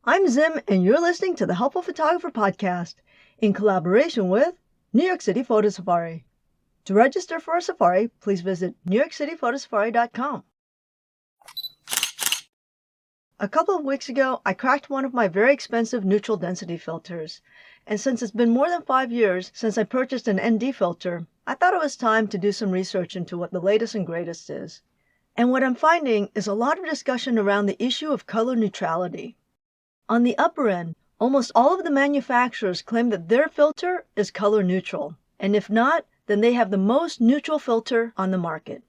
I'm Zim, and you're listening to the Helpful Photographer Podcast in collaboration with New York City Photo Safari. To register for a safari, please visit NewYorkCityPhotoSafari.com. A couple of weeks ago, I cracked one of my very expensive neutral density filters, and since it's been more than 5 years since I purchased an ND filter, I thought it was time to do some research into what the latest and greatest is. And what I'm finding is a lot of discussion around the issue of color neutrality. On the upper end, almost all of the manufacturers claim that their filter is color neutral, and if not, then they have the most neutral filter on the market.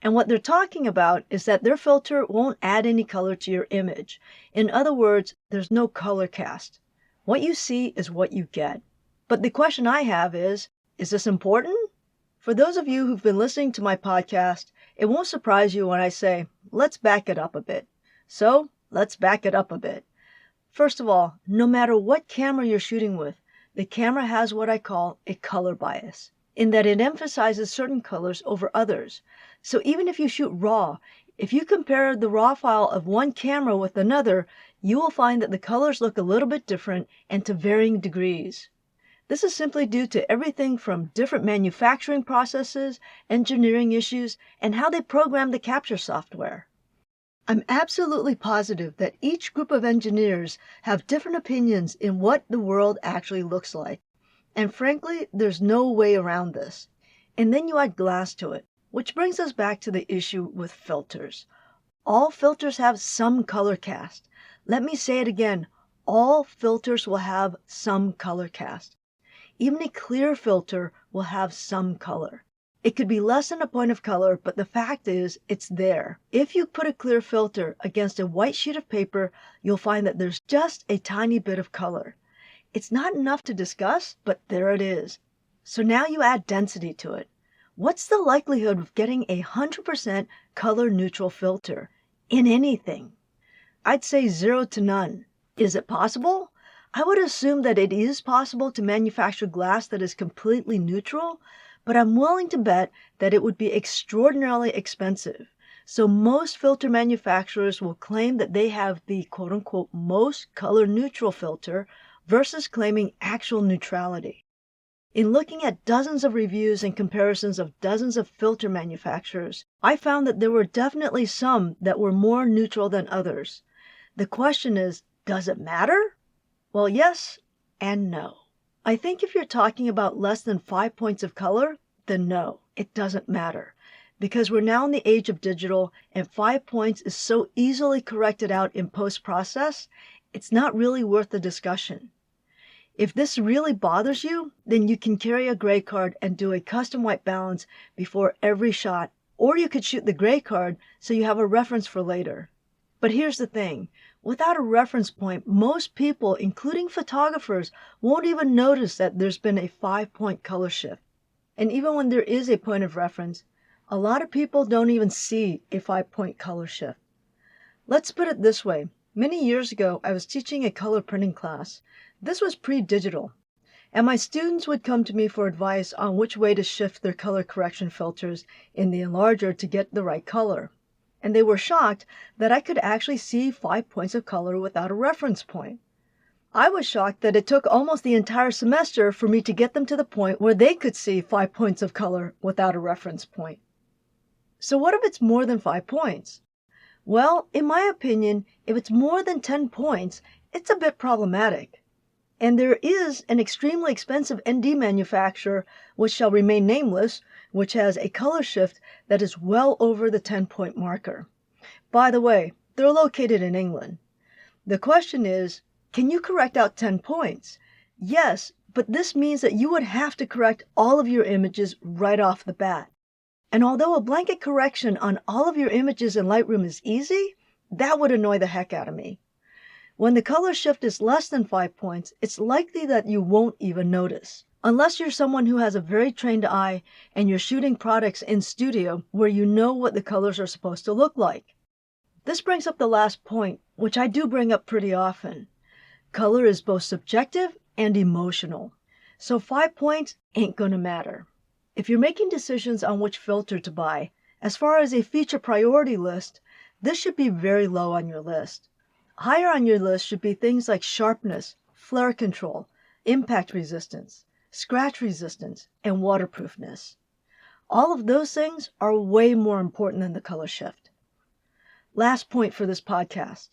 And what they're talking about is that their filter won't add any color to your image. In other words, there's no color cast. What you see is what you get. But the question I have is this important? For those of you who've been listening to my podcast, it won't surprise you when I say, let's back it up a bit. So, let's back it up a bit. First of all, no matter what camera you're shooting with, the camera has what I call a color bias, in that it emphasizes certain colors over others. So even if you shoot RAW, if you compare the RAW file of one camera with another, you will find that the colors look a little bit different and to varying degrees. This is simply due to everything from different manufacturing processes, engineering issues, and how they program the capture software. I'm absolutely positive that each group of engineers have different opinions in what the world actually looks like. And frankly, there's no way around this. And then you add glass to it, which brings us back to the issue with filters. All filters have some color cast. Let me say it again. All filters will have some color cast. Even a clear filter will have some color. It could be less than a point of color, but the fact is, it's there. If you put a clear filter against a white sheet of paper, you'll find that there's just a tiny bit of color. It's not enough to discuss, but there it is. So now you add density to it. What's the likelihood of getting a 100% color neutral filter in anything? I'd say 0 to none. Is it possible? I would assume that it is possible to manufacture glass that is completely neutral, but I'm willing to bet that it would be extraordinarily expensive. So most filter manufacturers will claim that they have the quote-unquote most color neutral filter versus claiming actual neutrality. In looking at dozens of reviews and comparisons of dozens of filter manufacturers, I found that there were definitely some that were more neutral than others. The question is, does it matter? Well, yes and no. I think if you're talking about less than 5 points of color, then no, it doesn't matter. Because we're now in the age of digital and 5 points is so easily corrected out in post-process, it's not really worth the discussion. If this really bothers you, then you can carry a gray card and do a custom white balance before every shot, or you could shoot the gray card so you have a reference for later. But here's the thing. Without a reference point, most people, including photographers, won't even notice that there's been a 5-point color shift. And even when there is a point of reference, a lot of people don't even see a 5-point color shift. Let's put it this way. Many years ago, I was teaching a color printing class. This was pre-digital. And my students would come to me for advice on which way to shift their color correction filters in the enlarger to get the right color. And they were shocked that I could actually see 5 points of color without a reference point. I was shocked that it took almost the entire semester for me to get them to the point where they could see 5 points of color without a reference point. So what if it's more than 5 points? Well, in my opinion, if it's more than 10 points, it's a bit problematic. And there is an extremely expensive ND manufacturer, which shall remain nameless, which has a color shift that is well over the 10-point marker. By the way, they're located in England. The question is, can you correct out 10 points? Yes, but this means that you would have to correct all of your images right off the bat. And although a blanket correction on all of your images in Lightroom is easy, that would annoy the heck out of me. When the color shift is less than 5 points, it's likely that you won't even notice. Unless you're someone who has a very trained eye and you're shooting products in studio where you know what the colors are supposed to look like. This brings up the last point, which I do bring up pretty often. Color is both subjective and emotional. So 5 points ain't gonna matter. If you're making decisions on which filter to buy, as far as a feature priority list, this should be very low on your list. Higher on your list should be things like sharpness, flare control, impact resistance, scratch resistance, and waterproofness. All of those things are way more important than the color shift. Last point for this podcast.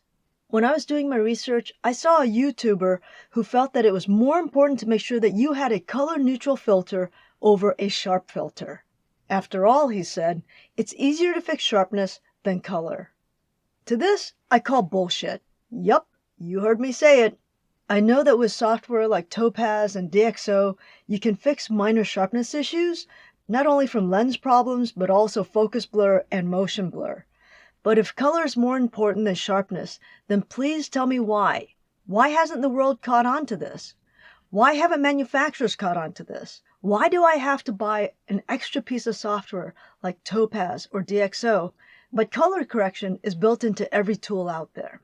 When I was doing my research, I saw a YouTuber who felt that it was more important to make sure that you had a color neutral filter over a sharp filter. After all, he said, it's easier to fix sharpness than color. To this, I call bullshit. Yup, you heard me say it. I know that with software like Topaz and DxO, you can fix minor sharpness issues, not only from lens problems, but also focus blur and motion blur. But if color is more important than sharpness, then please tell me why. Why hasn't the world caught on to this? Why haven't manufacturers caught on to this? Why do I have to buy an extra piece of software like Topaz or DxO, but color correction is built into every tool out there?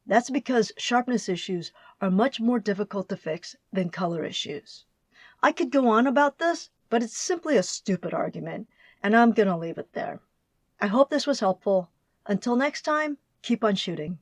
That's because sharpness issues are much more difficult to fix than color issues. I could go on about this, but it's simply a stupid argument, and I'm going to leave it there. I hope this was helpful. Until next time, keep on shooting.